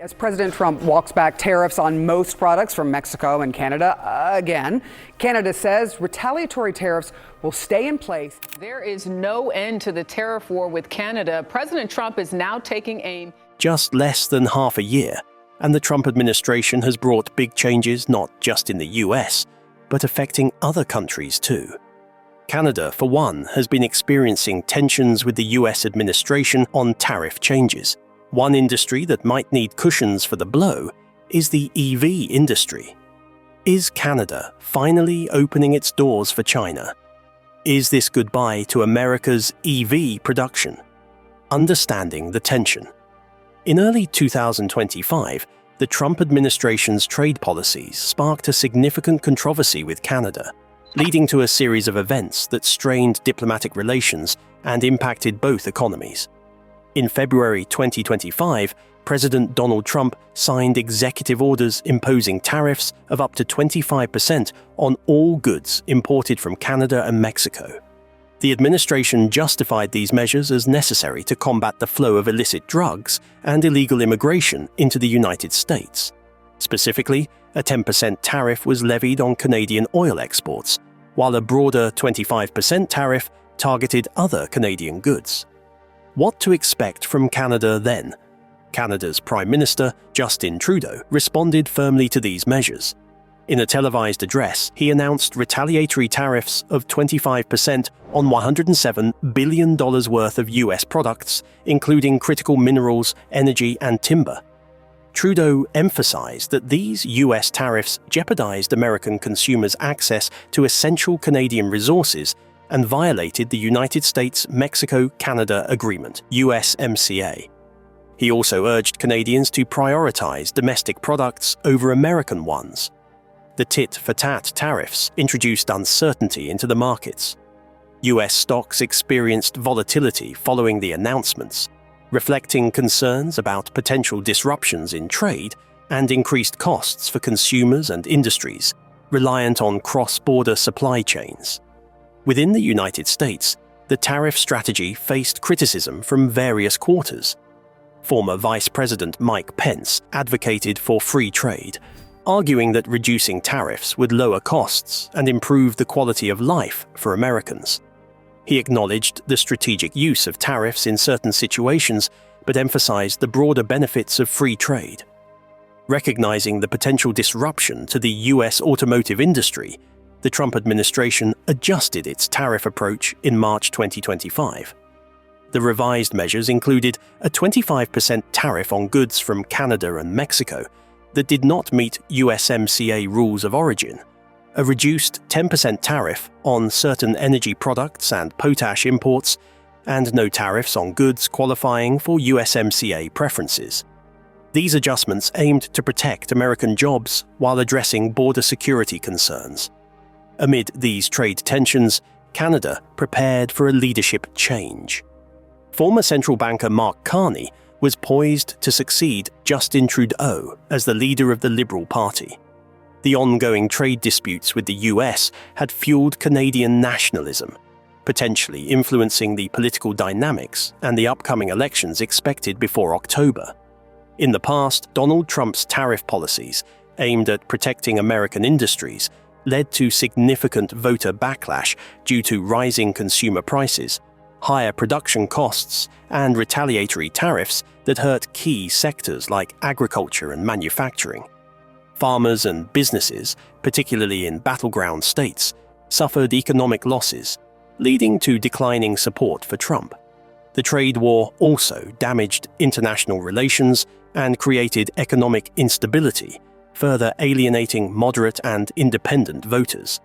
As President Trump walks back tariffs on most products from Mexico and Canada again, Canada says retaliatory tariffs will stay in place. There is no end to the tariff war with Canada. President Trump is now taking aim. Just less than half a year, and the Trump administration has brought big changes not just in the US, but affecting other countries too. Canada, for one, has been experiencing tensions with the US administration on tariff changes. One industry that might need cushions for the blow is the EV industry. Is Canada finally opening its doors for China? Is this goodbye to America's EV production? Understanding the tension. In early 2025, the Trump administration's trade policies sparked a significant controversy with Canada, leading to a series of events that strained diplomatic relations and impacted both economies. In February 2025, President Donald Trump signed executive orders imposing tariffs of up to 25% on all goods imported from Canada and Mexico. The administration justified these measures as necessary to combat the flow of illicit drugs and illegal immigration into the United States. Specifically, a 10% tariff was levied on Canadian oil exports, while a broader 25% tariff targeted other Canadian goods. What to expect from Canada then? Canada's Prime Minister, Justin Trudeau, responded firmly to these measures. In a televised address, he announced retaliatory tariffs of 25% on $107 billion worth of US products, including critical minerals, energy, and timber. Trudeau emphasized that these US tariffs jeopardized American consumers' access to essential Canadian resources and violated the United States-Mexico-Canada Agreement, USMCA. He also urged Canadians to prioritize domestic products over American ones. The tit-for-tat tariffs introduced uncertainty into the markets. US stocks experienced volatility following the announcements, reflecting concerns about potential disruptions in trade and increased costs for consumers and industries reliant on cross-border supply chains. Within the United States, the tariff strategy faced criticism from various quarters. Former Vice President Mike Pence advocated for free trade, arguing that reducing tariffs would lower costs and improve the quality of life for Americans. He acknowledged the strategic use of tariffs in certain situations, but emphasized the broader benefits of free trade. Recognizing the potential disruption to the US automotive industry, the Trump administration adjusted its tariff approach in March 2025. The revised measures included a 25% tariff on goods from Canada and Mexico that did not meet USMCA rules of origin, a reduced 10% tariff on certain energy products and potash imports, and no tariffs on goods qualifying for USMCA preferences. These adjustments aimed to protect American jobs while addressing border security concerns. Amid these trade tensions, Canada prepared for a leadership change. Former central banker Mark Carney was poised to succeed Justin Trudeau as the leader of the Liberal Party. The ongoing trade disputes with the US had fueled Canadian nationalism, potentially influencing the political dynamics and the upcoming elections expected before October. In the past, Donald Trump's tariff policies, aimed at protecting American industries, led to significant voter backlash due to rising consumer prices, higher production costs, and retaliatory tariffs that hurt key sectors like agriculture and manufacturing. Farmers and businesses, particularly in battleground states, suffered economic losses, leading to declining support for Trump. The trade war also damaged international relations and created economic instability, further alienating moderate and independent voters.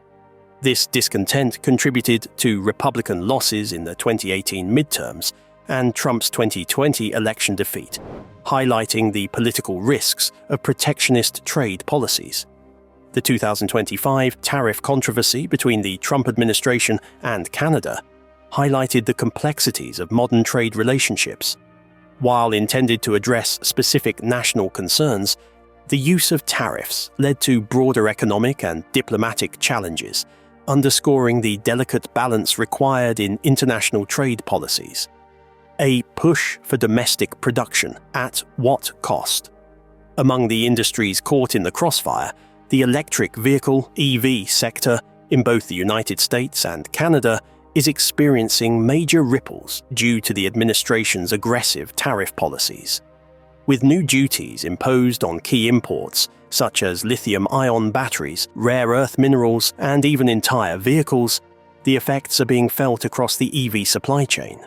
This discontent contributed to Republican losses in the 2018 midterms and Trump's 2020 election defeat, highlighting the political risks of protectionist trade policies. The 2025 tariff controversy between the Trump administration and Canada highlighted the complexities of modern trade relationships. While intended to address specific national concerns, the use of tariffs led to broader economic and diplomatic challenges, underscoring the delicate balance required in international trade policies. A push for domestic production at what cost? Among the industries caught in the crossfire, the electric vehicle (EV) sector in both the United States and Canada is experiencing major ripples due to the administration's aggressive tariff policies. With new duties imposed on key imports, such as lithium-ion batteries, rare earth minerals, and even entire vehicles, the effects are being felt across the EV supply chain.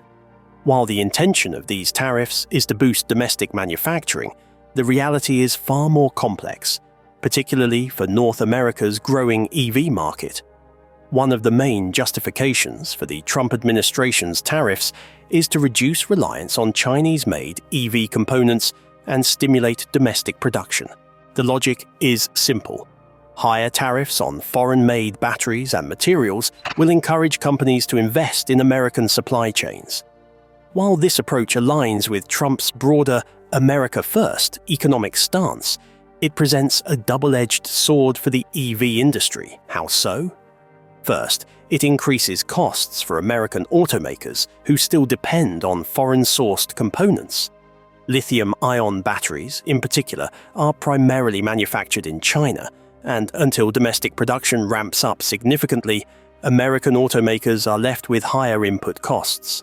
While the intention of these tariffs is to boost domestic manufacturing, the reality is far more complex, particularly for North America's growing EV market. One of the main justifications for the Trump administration's tariffs is to reduce reliance on Chinese-made EV components and stimulate domestic production. The logic is simple. Higher tariffs on foreign-made batteries and materials will encourage companies to invest in American supply chains. While this approach aligns with Trump's broader America First economic stance, it presents a double-edged sword for the EV industry. How so? First, it increases costs for American automakers who still depend on foreign-sourced components. Lithium-ion batteries, in particular, are primarily manufactured in China, and until domestic production ramps up significantly, American automakers are left with higher input costs.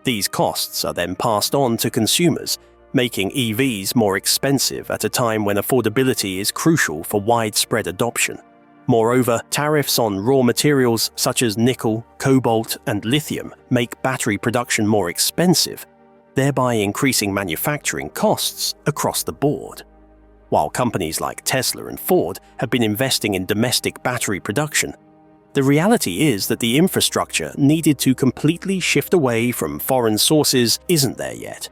These costs are then passed on to consumers, making EVs more expensive at a time when affordability is crucial for widespread adoption. Moreover, tariffs on raw materials such as nickel, cobalt, and lithium make battery production more expensive, thereby increasing manufacturing costs across the board. While companies like Tesla and Ford have been investing in domestic battery production, the reality is that the infrastructure needed to completely shift away from foreign sources isn't there yet.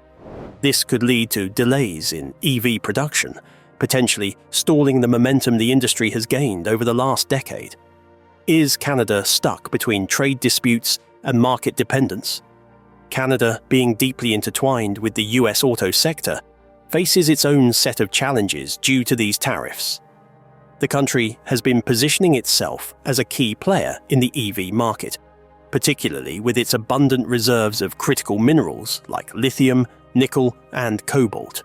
This could lead to delays in EV production, potentially stalling the momentum the industry has gained over the last decade. Is Canada stuck between trade disputes and market dependence? Canada, being deeply intertwined with the US auto sector, faces its own set of challenges due to these tariffs. The country has been positioning itself as a key player in the EV market, particularly with its abundant reserves of critical minerals like lithium, nickel, and cobalt.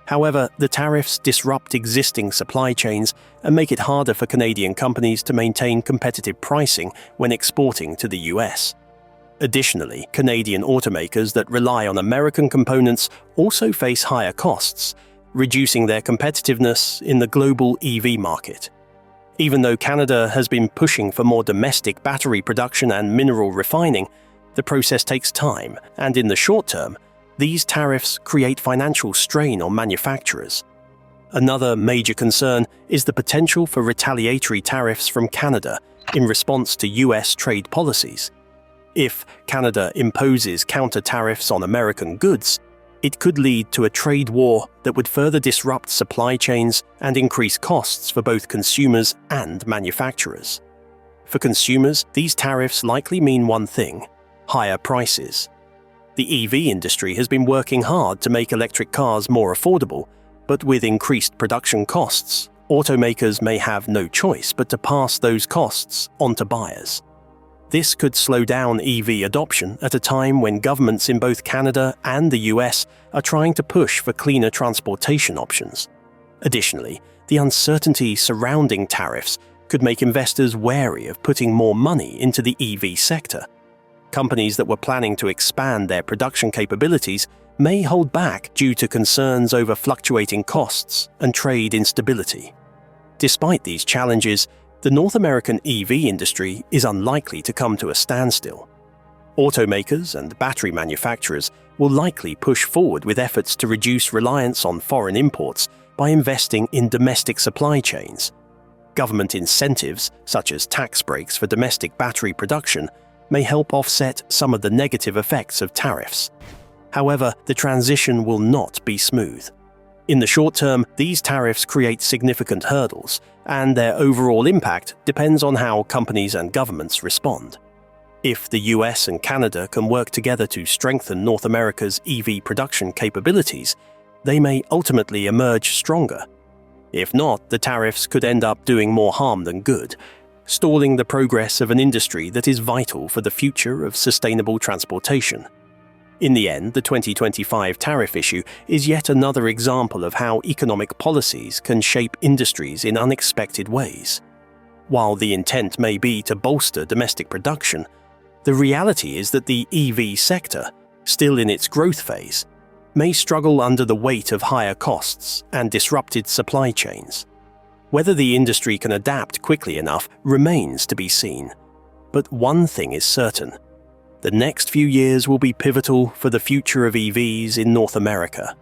However, the tariffs disrupt existing supply chains and make it harder for Canadian companies to maintain competitive pricing when exporting to the US. Additionally, Canadian automakers that rely on American components also face higher costs, reducing their competitiveness in the global EV market. Even though Canada has been pushing for more domestic battery production and mineral refining, the process takes time, and in the short term, these tariffs create financial strain on manufacturers. Another major concern is the potential for retaliatory tariffs from Canada in response to US trade policies. If Canada imposes counter-tariffs on American goods, it could lead to a trade war that would further disrupt supply chains and increase costs for both consumers and manufacturers. For consumers, these tariffs likely mean one thing: higher prices. The EV industry has been working hard to make electric cars more affordable, but with increased production costs, automakers may have no choice but to pass those costs on to buyers. This could slow down EV adoption at a time when governments in both Canada and the US are trying to push for cleaner transportation options. Additionally, the uncertainty surrounding tariffs could make investors wary of putting more money into the EV sector. Companies that were planning to expand their production capabilities may hold back due to concerns over fluctuating costs and trade instability. Despite these challenges, the North American EV industry is unlikely to come to a standstill. Automakers and battery manufacturers will likely push forward with efforts to reduce reliance on foreign imports by investing in domestic supply chains. Government incentives, such as tax breaks for domestic battery production, may help offset some of the negative effects of tariffs. However, the transition will not be smooth. In the short term, these tariffs create significant hurdles, and their overall impact depends on how companies and governments respond. If the US and Canada can work together to strengthen North America's EV production capabilities, they may ultimately emerge stronger. If not, the tariffs could end up doing more harm than good, stalling the progress of an industry that is vital for the future of sustainable transportation. In the end, the 2025 tariff issue is yet another example of how economic policies can shape industries in unexpected ways. While the intent may be to bolster domestic production, the reality is that the EV sector, still in its growth phase, may struggle under the weight of higher costs and disrupted supply chains. Whether the industry can adapt quickly enough remains to be seen. But one thing is certain: the next few years will be pivotal for the future of EVs in North America.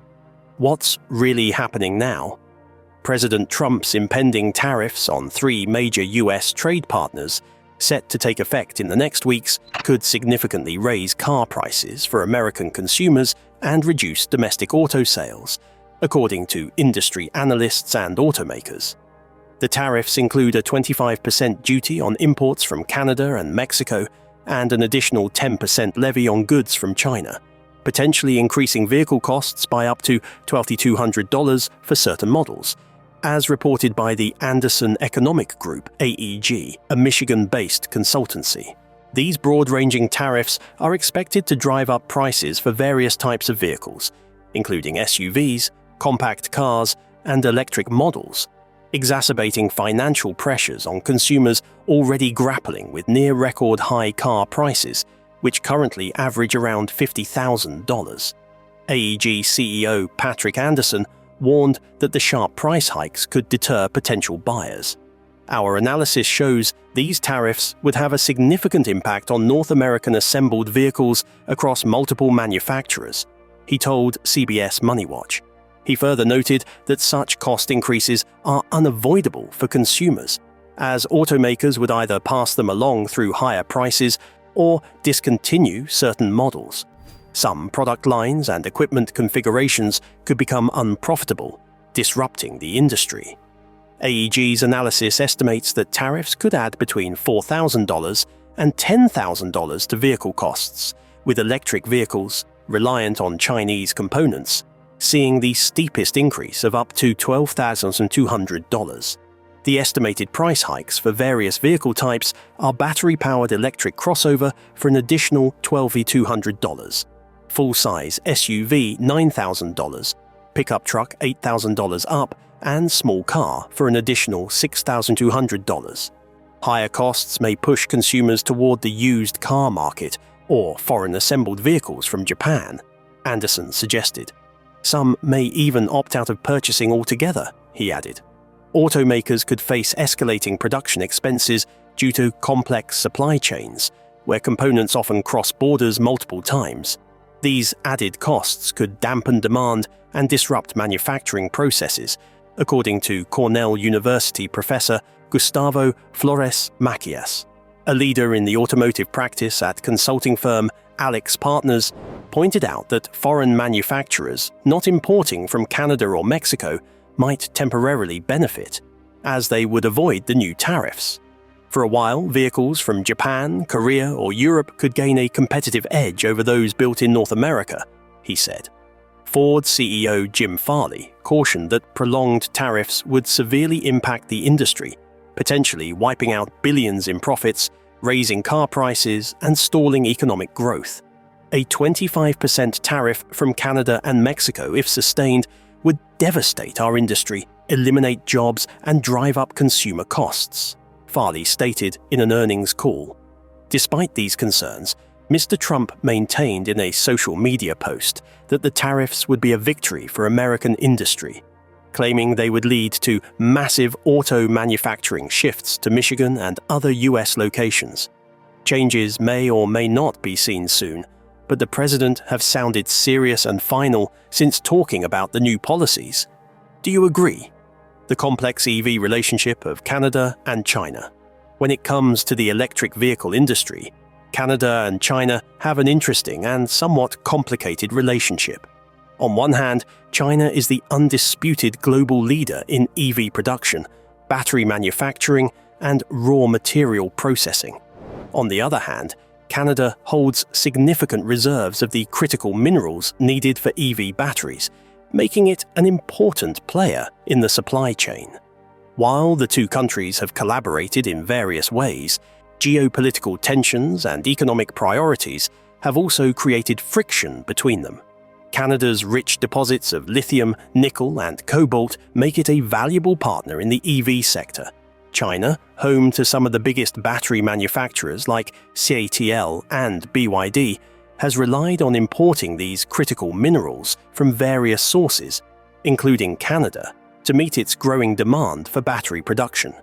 What's really happening now? President Trump's impending tariffs on 3 major US trade partners, set to take effect in the next weeks, could significantly raise car prices for American consumers and reduce domestic auto sales, according to industry analysts and automakers. The tariffs include a 25% duty on imports from Canada and Mexico and an additional 10% levy on goods from China, potentially increasing vehicle costs by up to $2,200 for certain models, as reported by the Anderson Economic Group, AEG, a Michigan-based consultancy. These broad-ranging tariffs are expected to drive up prices for various types of vehicles, including SUVs, compact cars, and electric models, exacerbating financial pressures on consumers already grappling with near-record high car prices, which currently average around $50,000. AEG CEO Patrick Anderson warned that the sharp price hikes could deter potential buyers. Our analysis shows these tariffs would have a significant impact on North American assembled vehicles across multiple manufacturers, he told CBS Money Watch. He further noted that such cost increases are unavoidable for consumers, as automakers would either pass them along through higher prices or discontinue certain models. Some product lines and equipment configurations could become unprofitable, disrupting the industry. AEG's analysis estimates that tariffs could add between $4,000 and $10,000 to vehicle costs, with electric vehicles, reliant on Chinese components, seeing the steepest increase of up to $12,200. The estimated price hikes for various vehicle types are battery-powered electric crossover for an additional $12,200, full-size SUV $9,000, pickup truck $8,000 up, and small car for an additional $6,200. Higher costs may push consumers toward the used car market or foreign-assembled vehicles from Japan, Anderson suggested. Some may even opt out of purchasing altogether, he added. Automakers could face escalating production expenses due to complex supply chains, where components often cross borders multiple times. These added costs could dampen demand and disrupt manufacturing processes, according to Cornell University professor Gustavo Flores Macias. A leader in the automotive practice at consulting firm Alex Partners pointed out that foreign manufacturers not importing from Canada or Mexico might temporarily benefit, as they would avoid the new tariffs. For a while, vehicles from Japan, Korea, or Europe could gain a competitive edge over those built in North America, he said. Ford CEO Jim Farley cautioned that prolonged tariffs would severely impact the industry, potentially wiping out billions in profits, raising car prices, and stalling economic growth. A 25% tariff from Canada and Mexico, if sustained, would devastate our industry, eliminate jobs, and drive up consumer costs, Farley stated in an earnings call. Despite these concerns, Mr. Trump maintained in a social media post that the tariffs would be a victory for American industry, claiming they would lead to massive auto manufacturing shifts to Michigan and other U.S. locations. Changes may or may not be seen soon, but the president have sounded serious and final since talking about the new policies. Do you agree? The complex EV relationship of Canada and China. When it comes to the electric vehicle industry, Canada and China have an interesting and somewhat complicated relationship. On one hand, China is the undisputed global leader in EV production, battery manufacturing, and raw material processing. On the other hand, Canada holds significant reserves of the critical minerals needed for EV batteries, making it an important player in the supply chain. While the two countries have collaborated in various ways, geopolitical tensions and economic priorities have also created friction between them. Canada's rich deposits of lithium, nickel, and cobalt make it a valuable partner in the EV sector. China, home to some of the biggest battery manufacturers like CATL and BYD, has relied on importing these critical minerals from various sources, including Canada, to meet its growing demand for battery production.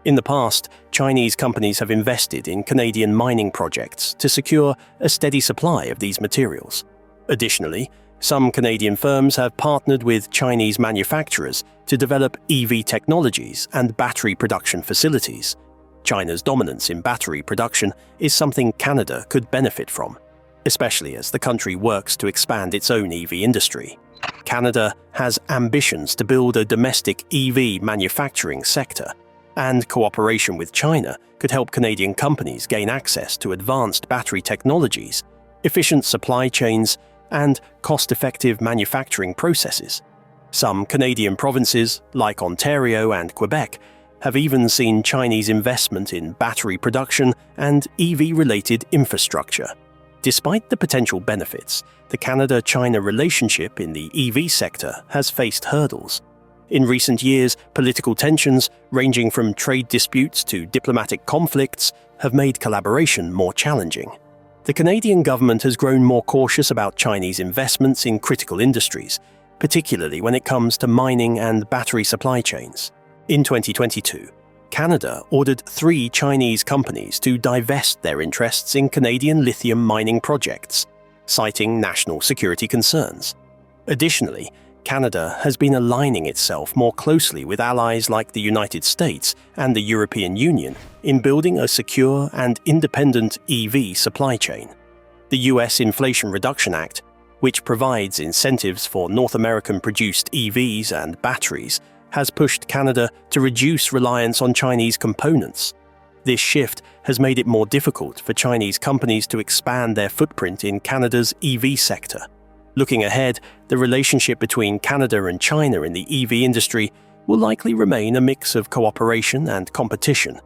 In the past, Chinese companies have invested in Canadian mining projects to secure a steady supply of these materials. Additionally, some Canadian firms have partnered with Chinese manufacturers to develop EV technologies and battery production facilities. China's dominance in battery production is something Canada could benefit from, especially as the country works to expand its own EV industry. Canada has ambitions to build a domestic EV manufacturing sector, and cooperation with China could help Canadian companies gain access to advanced battery technologies, efficient supply chains, and cost-effective manufacturing processes. Some Canadian provinces, like Ontario and Quebec, have even seen Chinese investment in battery production and EV-related infrastructure. Despite the potential benefits, the Canada-China relationship in the EV sector has faced hurdles. In recent years, political tensions, ranging from trade disputes to diplomatic conflicts, have made collaboration more challenging. The Canadian government has grown more cautious about Chinese investments in critical industries, particularly when it comes to mining and battery supply chains. In 2022, Canada ordered 3 Chinese companies to divest their interests in Canadian lithium mining projects, citing national security concerns. Additionally, Canada has been aligning itself more closely with allies like the United States and the European Union in building a secure and independent EV supply chain. The U.S. Inflation Reduction Act, which provides incentives for North American-produced EVs and batteries, has pushed Canada to reduce reliance on Chinese components. This shift has made it more difficult for Chinese companies to expand their footprint in Canada's EV sector. Looking ahead, the relationship between Canada and China in the EV industry will likely remain a mix of cooperation and competition.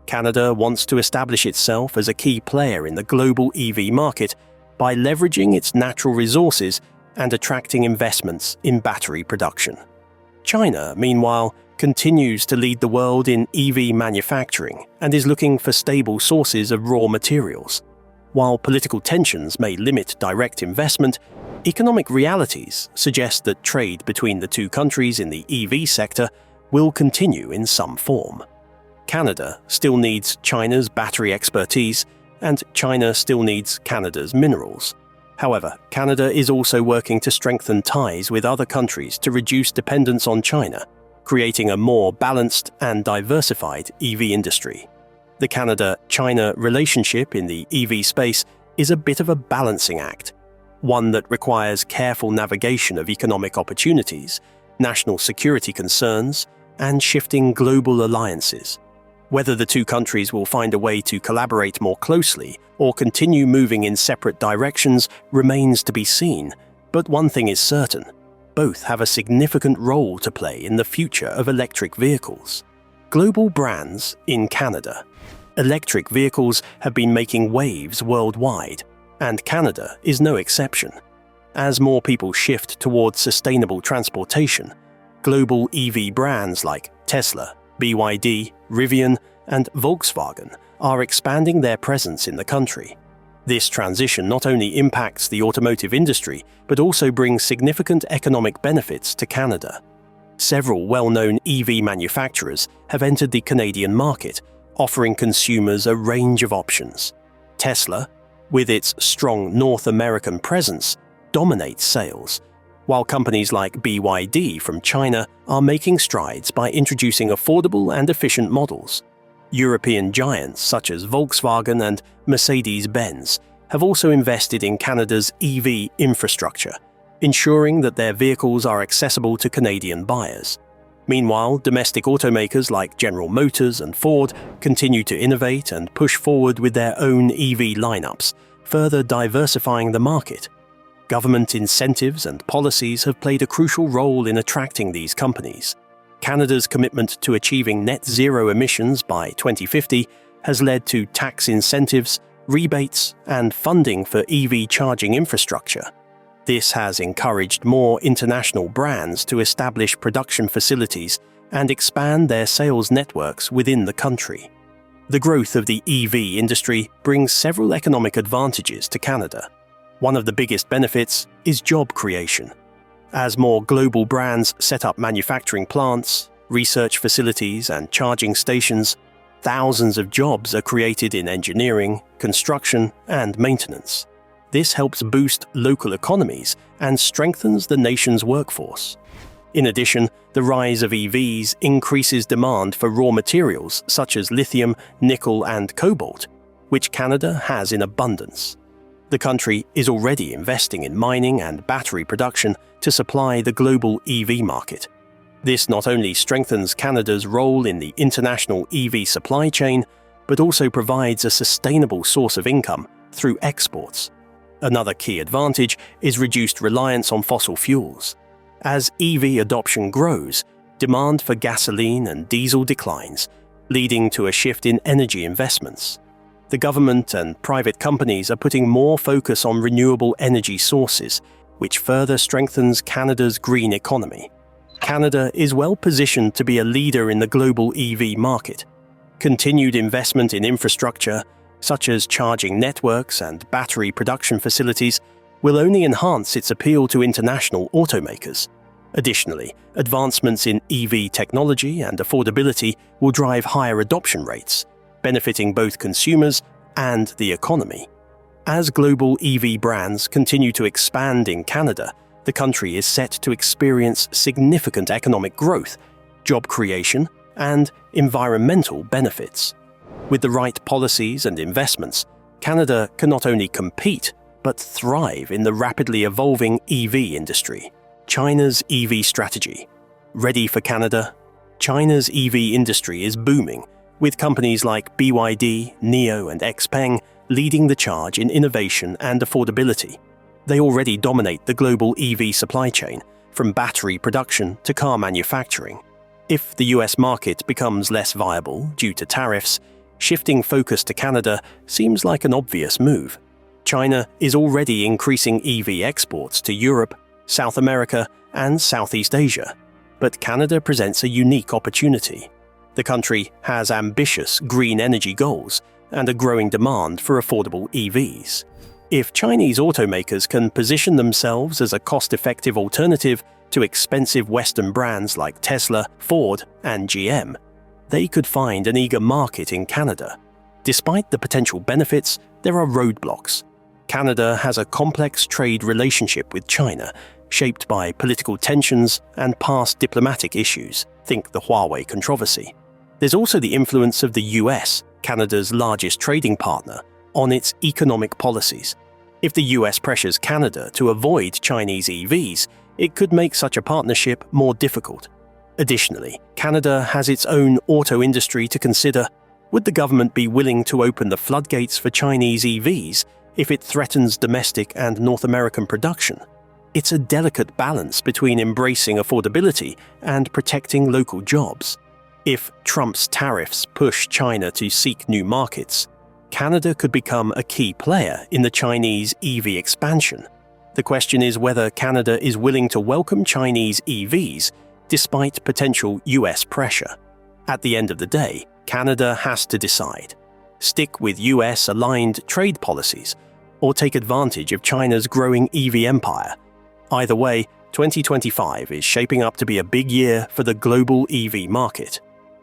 Canada wants to establish itself as a key player in the global EV market by leveraging its natural resources and attracting investments in battery production. China, meanwhile, continues to lead the world in EV manufacturing and is looking for stable sources of raw materials. While political tensions may limit direct investment, economic realities suggest that trade between the two countries in the EV sector will continue in some form. Canada still needs China's battery expertise, and China still needs Canada's minerals. However, Canada is also working to strengthen ties with other countries to reduce dependence on China, creating a more balanced and diversified EV industry. The Canada-China relationship in the EV space is a bit of a balancing act, one that requires careful navigation of economic opportunities, national security concerns, and shifting global alliances. Whether the two countries will find a way to collaborate more closely or continue moving in separate directions remains to be seen, but one thing is certain: both have a significant role to play in the future of electric vehicles. Global brands in Canada. Electric vehicles have been making waves worldwide, and Canada is no exception. As more people shift towards sustainable transportation, global EV brands like Tesla, BYD, Rivian, and Volkswagen are expanding their presence in the country. This transition not only impacts the automotive industry, but also brings significant economic benefits to Canada. Several well-known EV manufacturers have entered the Canadian market, offering consumers a range of options. Tesla, with its strong North American presence, dominates sales, while companies like BYD from China are making strides by introducing affordable and efficient models. European giants such as Volkswagen and Mercedes-Benz have also invested in Canada's EV infrastructure, ensuring that their vehicles are accessible to Canadian buyers. Meanwhile, domestic automakers like General Motors and Ford continue to innovate and push forward with their own EV lineups, further diversifying the market. Government incentives and policies have played a crucial role in attracting these companies. Canada's commitment to achieving net zero emissions by 2050 has led to tax incentives, rebates, and funding for EV charging infrastructure. This has encouraged more international brands to establish production facilities and expand their sales networks within the country. The growth of the EV industry brings several economic advantages to Canada. One of the biggest benefits is job creation. As more global brands set up manufacturing plants, research facilities, and charging stations, thousands of jobs are created in engineering, construction, and maintenance. This helps boost local economies and strengthens the nation's workforce. In addition, the rise of EVs increases demand for raw materials such as lithium, nickel, and cobalt, which Canada has in abundance. The country is already investing in mining and battery production to supply the global EV market. This not only strengthens Canada's role in the international EV supply chain, but also provides a sustainable source of income through exports. Another key advantage is reduced reliance on fossil fuels. As EV adoption grows, demand for gasoline and diesel declines, leading to a shift in energy investments. The government and private companies are putting more focus on renewable energy sources, which further strengthens Canada's green economy. Canada is well positioned to be a leader in the global EV market. Continued investment in infrastructure, such as charging networks and battery production facilities, will only enhance its appeal to international automakers. Additionally, advancements in EV technology and affordability will drive higher adoption rates, benefiting both consumers and the economy. As global EV brands continue to expand in Canada, the country is set to experience significant economic growth, job creation, and environmental benefits. With the right policies and investments, Canada can not only compete, but thrive in the rapidly evolving EV industry. China's EV strategy. Ready for Canada? China's EV industry is booming, with companies like BYD, NIO, and XPeng leading the charge in innovation and affordability. They already dominate the global EV supply chain, from battery production to car manufacturing. If the US market becomes less viable due to tariffs, shifting focus to Canada seems like an obvious move. China is already increasing EV exports to Europe, South America, and Southeast Asia. But Canada presents a unique opportunity. The country has ambitious green energy goals and a growing demand for affordable EVs. If Chinese automakers can position themselves as a cost-effective alternative to expensive Western brands like Tesla, Ford, and GM, they could find an eager market in Canada. Despite the potential benefits, there are roadblocks. Canada has a complex trade relationship with China, shaped by political tensions and past diplomatic issues. Think the Huawei controversy. There's also the influence of the US, Canada's largest trading partner, on its economic policies. If the US pressures Canada to avoid Chinese EVs, it could make such a partnership more difficult. Additionally, Canada has its own auto industry to consider. Would the government be willing to open the floodgates for Chinese EVs if it threatens domestic and North American production? It's a delicate balance between embracing affordability and protecting local jobs. If Trump's tariffs push China to seek new markets, Canada could become a key player in the Chinese EV expansion. The question is whether Canada is willing to welcome Chinese EVs despite potential US pressure. At the end of the day, Canada has to decide: stick with US-aligned trade policies or take advantage of China's growing EV empire. Either way, 2025 is shaping up to be a big year for the global EV market.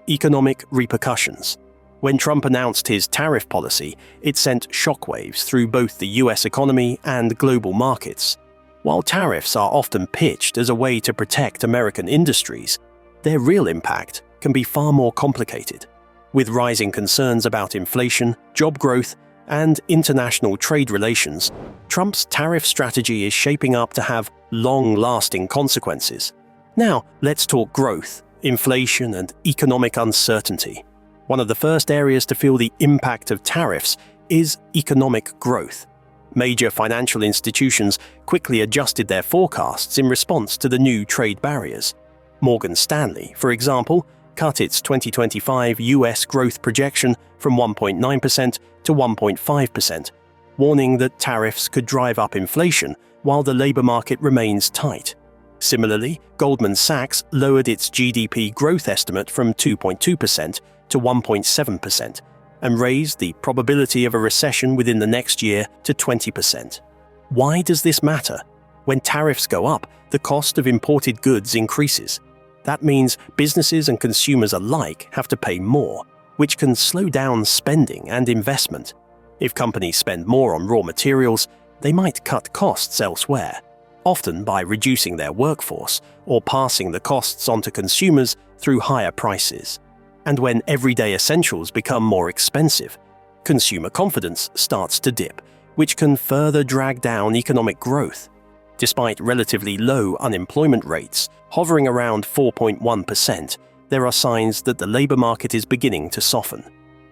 Economic repercussions. When Trump announced his tariff policy, it sent shockwaves through both the US economy and global markets. While tariffs are often pitched as a way to protect American industries, their real impact can be far more complicated. With rising concerns about inflation, job growth, and international trade relations, Trump's tariff strategy is shaping up to have long-lasting consequences. Now, let's talk growth, inflation, and economic uncertainty. One of the first areas to feel the impact of tariffs is economic growth. Major financial institutions quickly adjusted their forecasts in response to the new trade barriers. Morgan Stanley, for example, cut its 2025 US growth projection from 1.9% to 1.5%, warning that tariffs could drive up inflation while the labor market remains tight. Similarly, Goldman Sachs lowered its GDP growth estimate from 2.2% to 1.7% and raised the probability of a recession within the next year to 20%. Why does this matter? When tariffs go up, the cost of imported goods increases. That means businesses and consumers alike have to pay more, which can slow down spending and investment. If companies spend more on raw materials, they might cut costs elsewhere, often by reducing their workforce or passing the costs on to consumers through higher prices. And when everyday essentials become more expensive, consumer confidence starts to dip, which can further drag down economic growth. Despite relatively low unemployment rates, hovering around 4.1%, there are signs that the labor market is beginning to soften.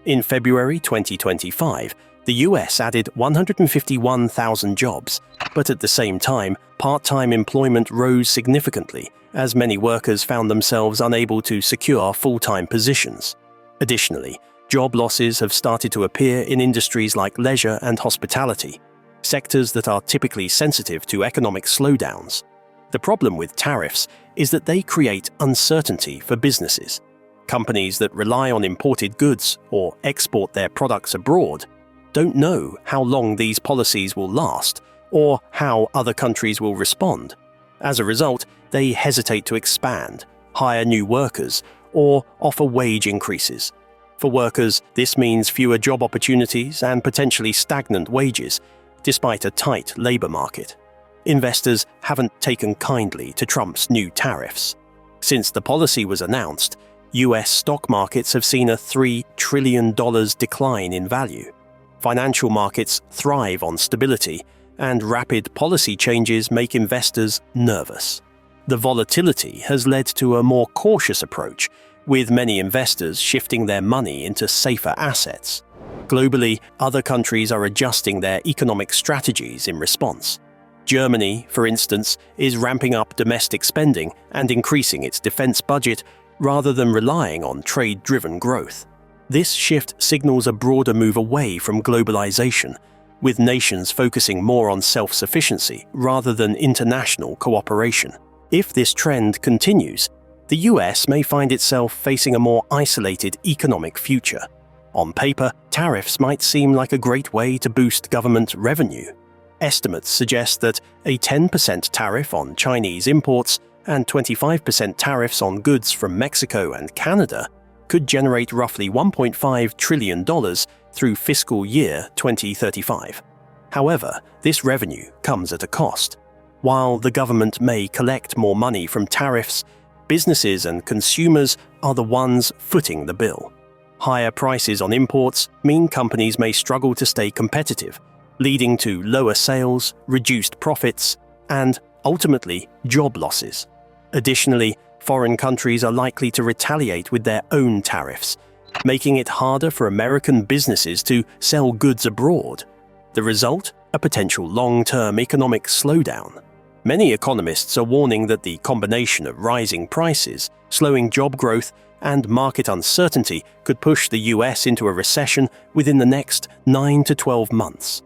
In February 2025, the US added 151,000 jobs, but at the same time, part-time employment rose significantly as many workers found themselves unable to secure full-time positions. Additionally, job losses have started to appear in industries like leisure and hospitality, sectors that are typically sensitive to economic slowdowns. The problem with tariffs is that they create uncertainty for businesses. Companies that rely on imported goods or export their products abroad don't know how long these policies will last or how other countries will respond. As a result, they hesitate to expand, hire new workers, or offer wage increases. For workers, this means fewer job opportunities and potentially stagnant wages, despite a tight labor market. Investors haven't taken kindly to Trump's new tariffs. Since the policy was announced, US stock markets have seen a $3 trillion decline in value. Financial markets thrive on stability, and rapid policy changes make investors nervous. The volatility has led to a more cautious approach, with many investors shifting their money into safer assets. Globally, other countries are adjusting their economic strategies in response. Germany, for instance, is ramping up domestic spending and increasing its defense budget rather than relying on trade-driven growth. This shift signals a broader move away from globalization, with nations focusing more on self-sufficiency rather than international cooperation. If this trend continues, the US may find itself facing a more isolated economic future. On paper, tariffs might seem like a great way to boost government revenue. Estimates suggest that a 10% tariff on Chinese imports and 25% tariffs on goods from Mexico and Canada could generate roughly $1.5 trillion through fiscal year 2035. However, this revenue comes at a cost. While the government may collect more money from tariffs, businesses and consumers are the ones footing the bill. Higher prices on imports mean companies may struggle to stay competitive, leading to lower sales, reduced profits, and, ultimately, job losses. Additionally, foreign countries are likely to retaliate with their own tariffs, making it harder for American businesses to sell goods abroad. The result? A potential long-term economic slowdown. Many economists are warning that the combination of rising prices, slowing job growth, and market uncertainty could push the US into a recession within the next 9 to 12 months.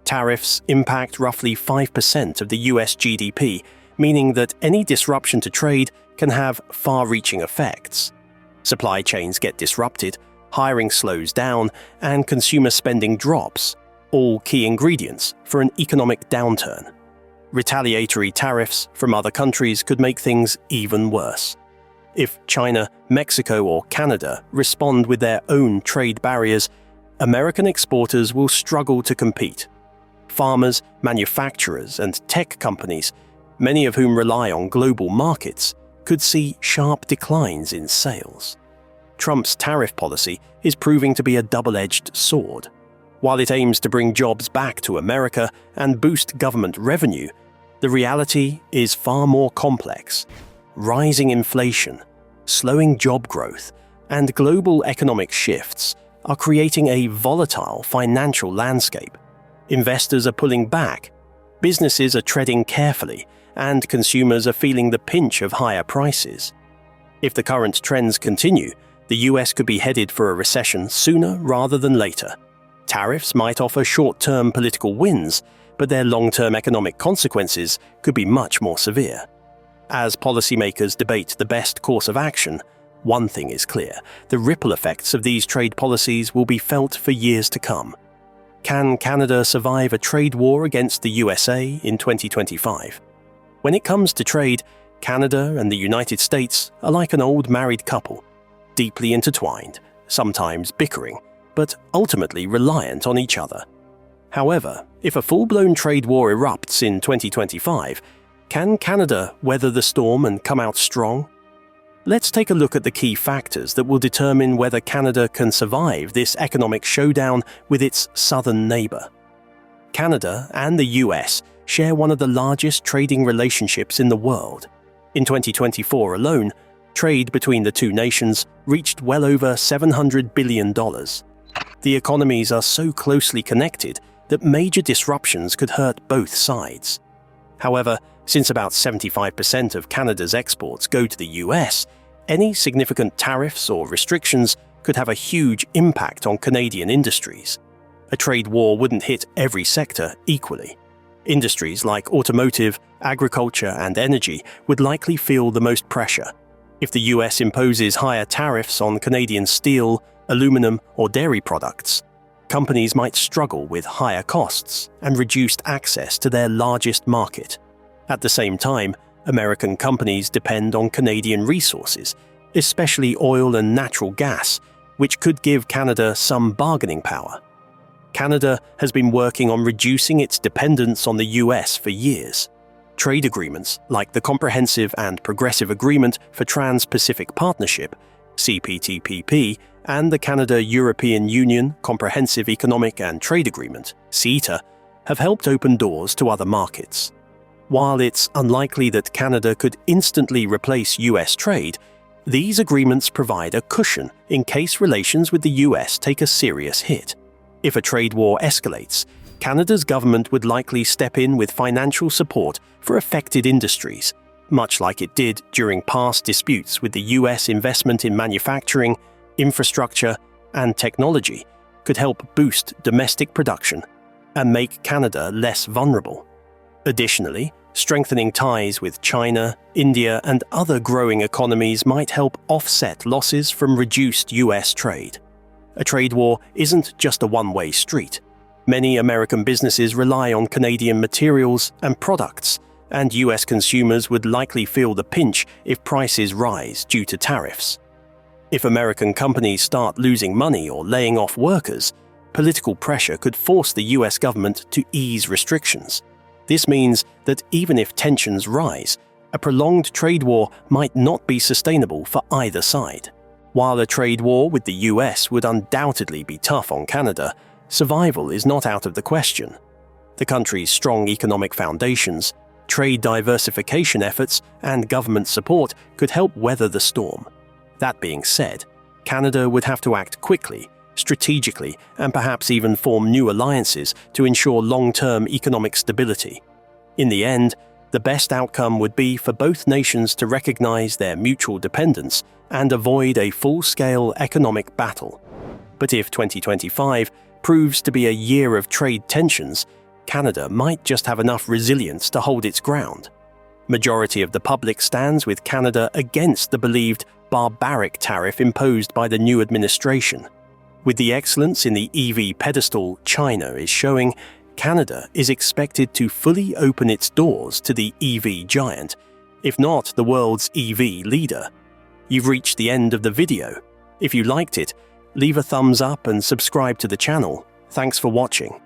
Tariffs impact roughly 5% of the US GDP, meaning that any disruption to trade can have far-reaching effects. Supply chains get disrupted, hiring slows down, and consumer spending drops, all key ingredients for an economic downturn. Retaliatory tariffs from other countries could make things even worse. If China, Mexico, or Canada respond with their own trade barriers, American exporters will struggle to compete. Farmers, manufacturers, and tech companies, many of whom rely on global markets, could see sharp declines in sales. Trump's tariff policy is proving to be a double-edged sword. While it aims to bring jobs back to America and boost government revenue, the reality is far more complex. Rising inflation, slowing job growth, and global economic shifts are creating a volatile financial landscape. Investors are pulling back, businesses are treading carefully, and consumers are feeling the pinch of higher prices. If the current trends continue, the US could be headed for a recession sooner rather than later. Tariffs might offer short-term political wins, but their long-term economic consequences could be much more severe. As policymakers debate the best course of action, one thing is clear: the ripple effects of these trade policies will be felt for years to come. Can Canada survive a trade war against the USA in 2025? When it comes to trade, Canada and the United States are like an old married couple, deeply intertwined, sometimes bickering, but ultimately reliant on each other. However, if a full-blown trade war erupts in 2025, can Canada weather the storm and come out strong? Let's take a look at the key factors that will determine whether Canada can survive this economic showdown with its southern neighbour. Canada and the US share one of the largest trading relationships in the world. In 2024 alone, trade between the two nations reached well over $700 billion. The economies are so closely connected that major disruptions could hurt both sides. However, since about 75% of Canada's exports go to the US, any significant tariffs or restrictions could have a huge impact on Canadian industries. A trade war wouldn't hit every sector equally. Industries like automotive, agriculture, and energy would likely feel the most pressure. If the US imposes higher tariffs on Canadian steel, aluminum, or dairy products, companies might struggle with higher costs and reduced access to their largest market. At the same time, American companies depend on Canadian resources, especially oil and natural gas, which could give Canada some bargaining power. Canada has been working on reducing its dependence on the US for years. Trade agreements like the Comprehensive and Progressive Agreement for Trans-Pacific Partnership, CPTPP, and the Canada-European Union Comprehensive Economic and Trade Agreement, CETA, have helped open doors to other markets. While it's unlikely that Canada could instantly replace US trade, these agreements provide a cushion in case relations with the US take a serious hit. If a trade war escalates, Canada's government would likely step in with financial support for affected industries, much like it did during past disputes with the US. Investment in manufacturing, infrastructure, and technology could help boost domestic production and make Canada less vulnerable. Additionally, strengthening ties with China, India, and other growing economies might help offset losses from reduced US trade. A trade war isn't just a one-way street. Many American businesses rely on Canadian materials and products, and US consumers would likely feel the pinch if prices rise due to tariffs. If American companies start losing money or laying off workers, political pressure could force the US government to ease restrictions. This means that even if tensions rise, a prolonged trade war might not be sustainable for either side. While a trade war with the US would undoubtedly be tough on Canada, survival is not out of the question. The country's strong economic foundations, trade diversification efforts, and government support could help weather the storm. That being said, Canada would have to act quickly, strategically, and perhaps even form new alliances to ensure long-term economic stability. In the end, the best outcome would be for both nations to recognize their mutual dependence and avoid a full-scale economic battle. But if 2025 proves to be a year of trade tensions, Canada might just have enough resilience to hold its ground. Majority of the public stands with Canada against the believed barbaric tariff imposed by the new administration. With the excellence in the EV pedestal China is showing, Canada is expected to fully open its doors to the EV giant, if not the world's EV leader. You've reached the end of the video. If you liked it, leave a thumbs up and subscribe to the channel. Thanks for watching.